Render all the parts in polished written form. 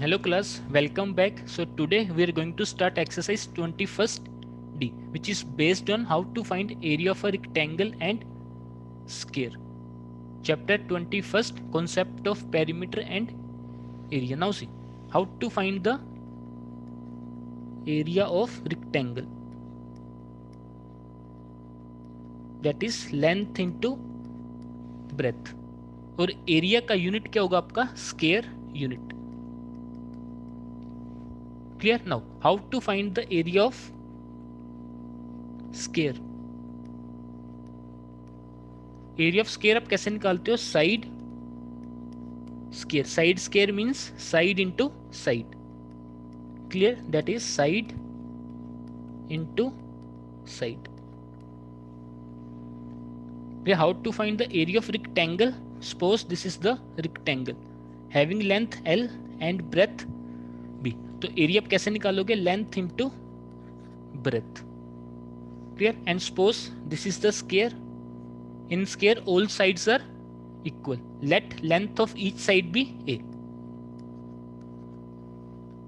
Hello class, welcome back. So today we are going to start exercise 21st D, which is based on how to find area of a rectangle and square. Chapter 21st, concept of perimeter and area. Now see how to find the area of rectangle, that is length into breadth, और area का unit क्या होगा आपका square unit. Clear? Now how to find the area of square. Area of square आप कैसे निकालते हो? Side square. Side square means side into side. Clear? That is side into side. How to find the area of rectangle? Suppose this is the rectangle having length L and breadth B. तो area आप कैसे निकालोगे? Length into breadth. Clear? And suppose this is the square. In square all sides are equal. Let length of each side be A.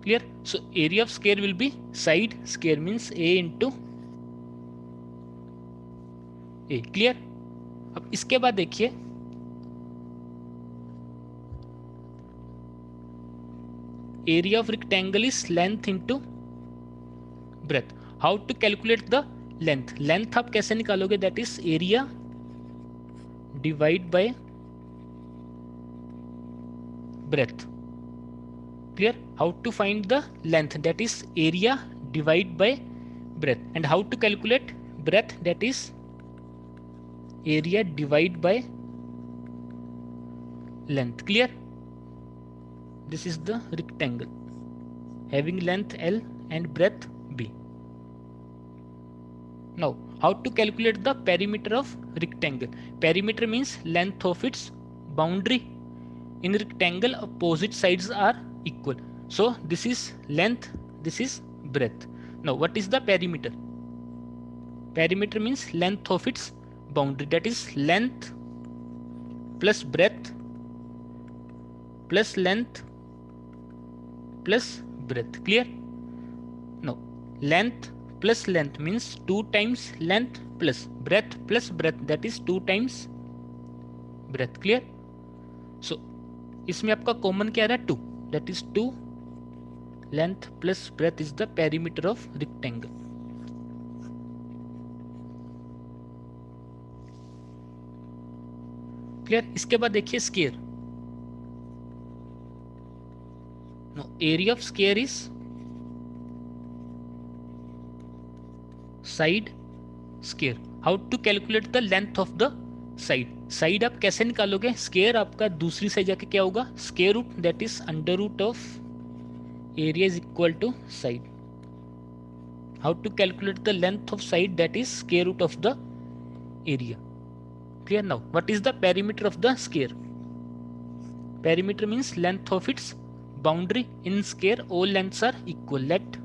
Clear? So area of square will be side square means A into A. Clear? अब इसके बाद देखिए area of rectangle is length into breadth. How to calculate the length? Length आप कैसे निकालोगे? That is area divide by breadth. Clear? How to find the length? That is area divide by breadth. And how to calculate breadth? That is area divide by length. Clear? This is the rectangle having length L and breadth B. Now how to calculate the perimeter of rectangle? Perimeter means length of its boundary. In rectangle opposite sides are equal. So this is length, this is breadth. Now what is the perimeter? Perimeter means length of its boundary, that is length plus breadth plus length plus breadth. Clear? Now length plus length means 2 times length plus breadth, that is 2 times breadth. Clear? So इसमें आपका common क्या आ रहा है? 2. That is 2 length plus breadth is the perimeter of rectangle. Clear? इसके बाद देखिए square. No, area of square is side square. How to calculate the length of the side? Side आप कैसे निकालोगे? स्क्वायर आपका दूसरी साइड जाके क्या होगा? Square root, that is under root of area is equal to side. How to calculate the length of side? That is square root of the area. Clear? Now what is the perimeter of the square? Perimeter means length of its boundary. In square all lengths are equal. Let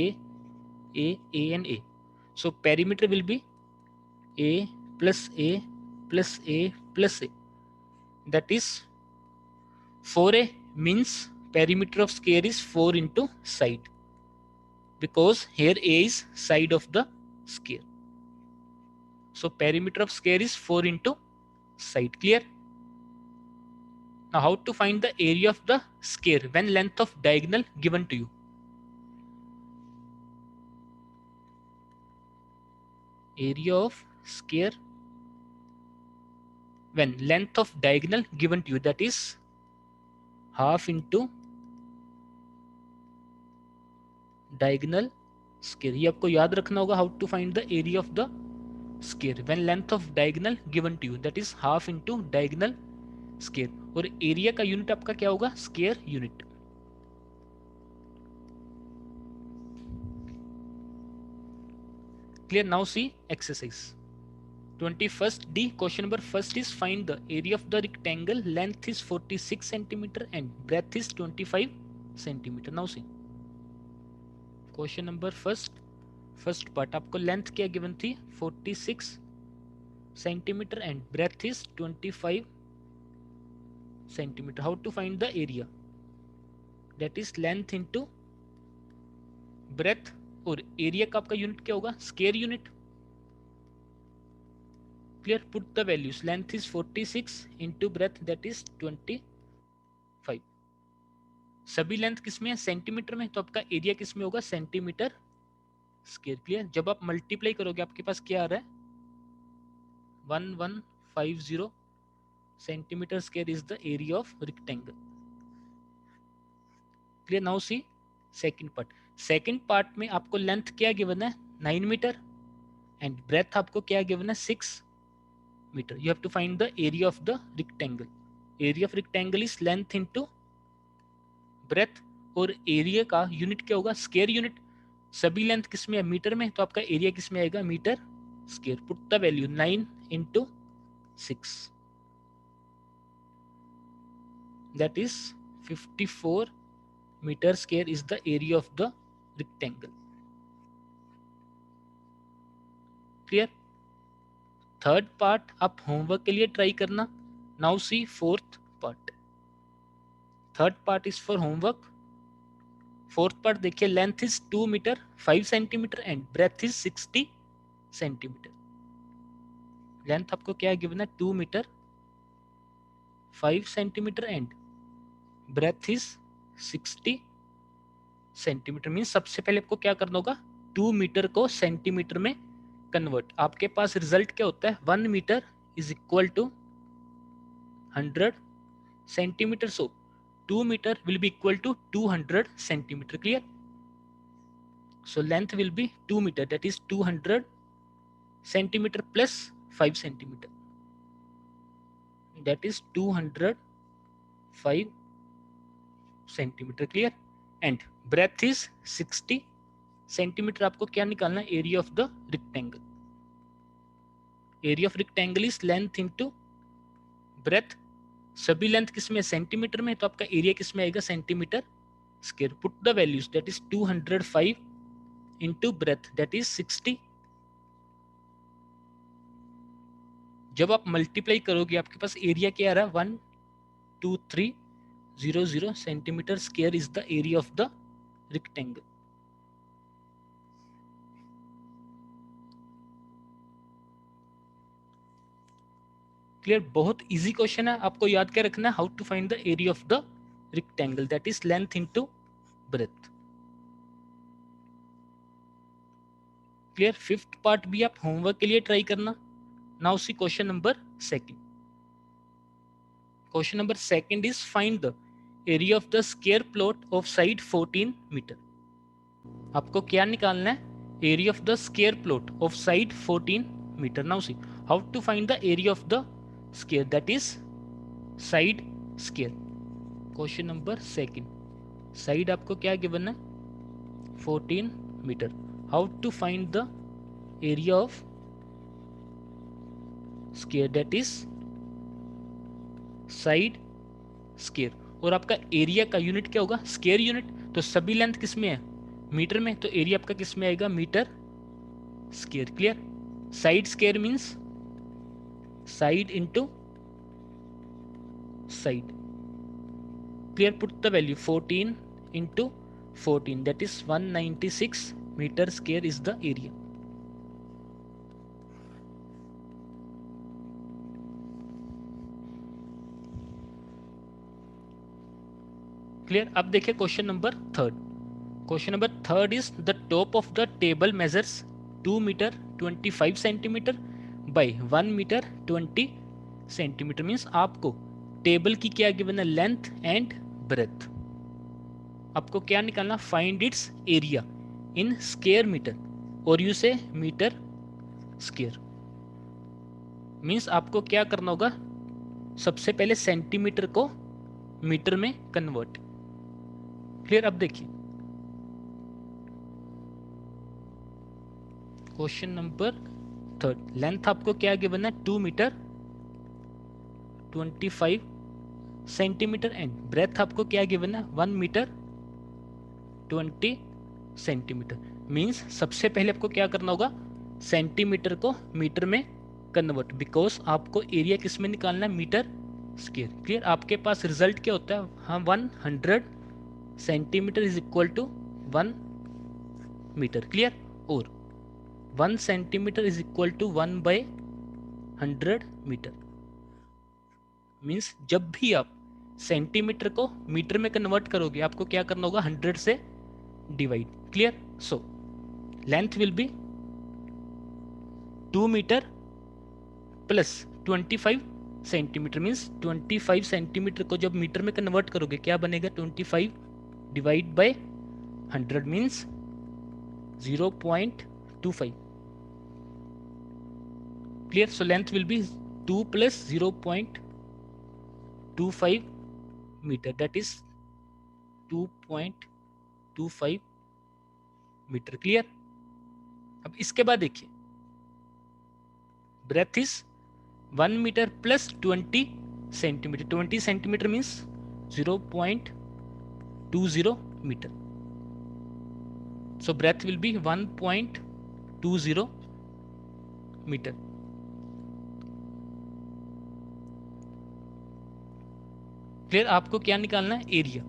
A and A. So perimeter will be A plus A plus A plus A. That is 4A means perimeter of square is 4 into side, because here A is side of the square. So perimeter of square is 4 into side. Clear? Now how to find the area of the square when length of diagonal given to you? Area of square when length of diagonal given to you, that is half into diagonal square. ये आपको याद रखना होगा. How to find the area of the square when length of diagonal given to you, that is half into diagonal square. और area का unit आपका क्या होगा? Square unit. Clear? Now see exercise 21st D. Question number first is find the area of the rectangle. Length is 46 centimeter and breadth is 25 centimeter. Now see question number first part. आपको length क्या given थी? 46 centimetre and breadth is 25 centimetre. How to find the area? That is length into breadth, और area का आपका unit क्या होगा, square unit. Clear, put the values, length is 46 into breadth that is 25। सभी length किस में है, सेंटीमीटर में, तो आपका एरिया किस में होगा, सेंटीमीटर स्क्वायर। क्लियर, जब आप मल्टीप्लाई करोगे आपके पास क्या आ रहा है, 1150 centimetre square is the area of rectangle. Clear, now see second part. Second part में आपको लेंथ क्या गिवन है, 9 मीटर, एंड ब्रेथ आपको क्या गिवन है, 6 metre. You have to find the area of the rectangle. Area of rectangle is length into breadth, और area का unit क्या होगा, स्क्वायर यूनिट। सभी लेंथ किस में है, मीटर में, तो आपका एरिया किस में आएगा, metre square. Put the value 9 into 6 that is 54 metre square is the area of the rectangle. Clear, third part आप होमवर्क के लिए ट्राई करना। Now see fourth part. Third part is for homework. Fourth part देखिए, length is 2 metre 5 centimetre and breadth is 60 centimetre. Length आपको क्या given है, 2 metre 5 centimetre and breadth is 60 centimetre. Mean सबसे पहले आपको क्या करना होगा, 2 मीटर को सेंटीमीटर में कन्वर्ट। आपके पास रिजल्ट क्या होता है, 1 metre is equal to 100 centimetre. So 2 metre will be equal to 200 centimeter. Clear? So length will be 2 meter, that is 200 centimeter plus 5 centimeter, that is 205 centimeter. Clear? And breadth is 60 centimeter. आपको क्या निकालना है, area of the rectangle. Area of rectangle is length into breadth. सभी length किस में, centimetre में, तो आपका एरिया किस में आएगा, centimetre square. Put the values, that is 205 into breadth that is 60। जब आप मल्टीप्लाई करोगे आपके पास एरिया क्या आ रहा है, 12300 centimetre square is the area of the rectangle. Clear, बहुत इजी क्वेश्चन है। आपको याद क्या रखना है, how to find the area of the rectangle, that is length into breadth. Clear, fifth part भी आप होमवर्क के लिए ट्राई करना। Now see question number second. Question number second is find the area of the square plot of side 14 metre. आपको क्या निकालना है, area of the square plot of side 14 metre. Now see how to find the area of the square, that is side square. Question number second, side आपको क्या given है, 14 metre. How to find the area of square, that is side square. और आपका area का unit क्या होगा, square unit. तो सभी लेंथ किस में है, मीटर में, तो एरिया आपका किस में आएगा, metre square. Clear, side square means side into side. Clear, put the value 14 into 14 that is 196 metre square is the area. Clear, अब देखिए question number third. Question number third is the top of the table measures 2 metre 25 centimetre by 1 metre 20 centimetre. Means आपको table की क्या given है, length and breadth. आपको क्या निकालना, find its area in square metre, और you say metre square. Means आपको क्या करना होगा, सबसे पहले सेंटीमीटर को मीटर में कन्वर्ट। क्लियर, अब देखिए क्वेश्चन नंबर थर्ड। लेंथ आपको क्या गिवन है, 2 मीटर 25 सेंटीमीटर एंड ब्रेथ आपको क्या गिवन है, 1 मीटर 20 सेंटीमीटर। मीन्स सबसे पहले आपको क्या करना होगा, सेंटीमीटर को मीटर में कन्वर्ट, बिकॉज आपको एरिया किस में निकालना है, मीटर स्क्वायर। क्लियर, आपके पास रिजल्ट क्या होता है, हाँ 100 centimetre is equal to 1 metre, clear. और 1 centimetre is equal to 1/100 metre. Means जब भी आप सेंटीमीटर को मीटर में कन्वर्ट करोगे आपको क्या करना होगा, 100 से divide, clear. So length will be 2 metre plus 25 centimetre. Means 25 centimetre को जब मीटर में कन्वर्ट करोगे क्या बनेगा, 25 divide by 100 means 0.25, clear. So length will be 2 plus 0.25 metre, that is 2.25 metre, clear. अब इसके बाद देखिए breadth is 1 metre plus 20 centimetre. 20 centimetre means 0.20 metre. So breadth will be 1.20 metre. Clear. आपको क्या निकालना है, area.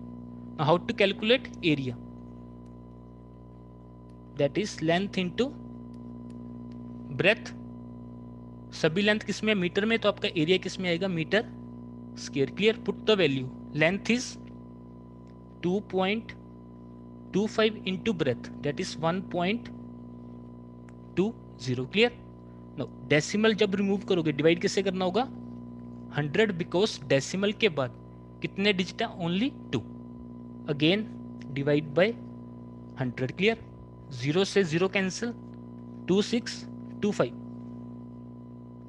How to calculate area, that is length into breadth. सभी length किस में, मीटर में, तो आपका एरिया किस में आएगा, metre square, clear. Put the value, length is 2.25 into breadth, that is 1.20, clear. No decimal जब रिमूव करोगे डिवाइड किससे करना होगा, 100, बिकॉज डेसिमल के बाद कितने डिजिट है, only 2। Again divide by 100, clear. 0 से 0 cancel, 2 6 2 5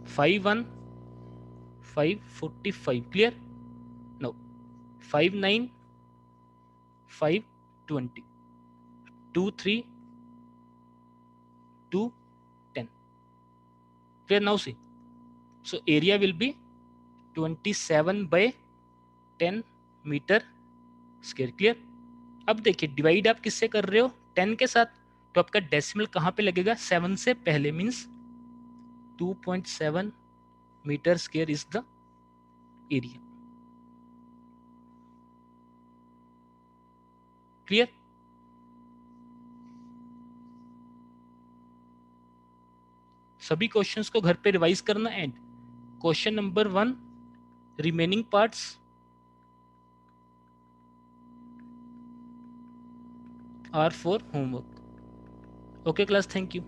5 1 5 45, clear. No 5 9 5 20 2 3 2 10, clear। now see, so area will be 27/10 metre square, clear. अब देखिए डिवाइड आप किससे कर रहे हो, 10 के साथ, तो आपका डेसिमल कहाँ पे लगेगा, 7 से पहले, means 2.7 metre square is the area, clear. सभी क्वेश्चंस को घर पे रिवाइज करना। And question number 1 remaining parts are for homework. Okay class, thank you.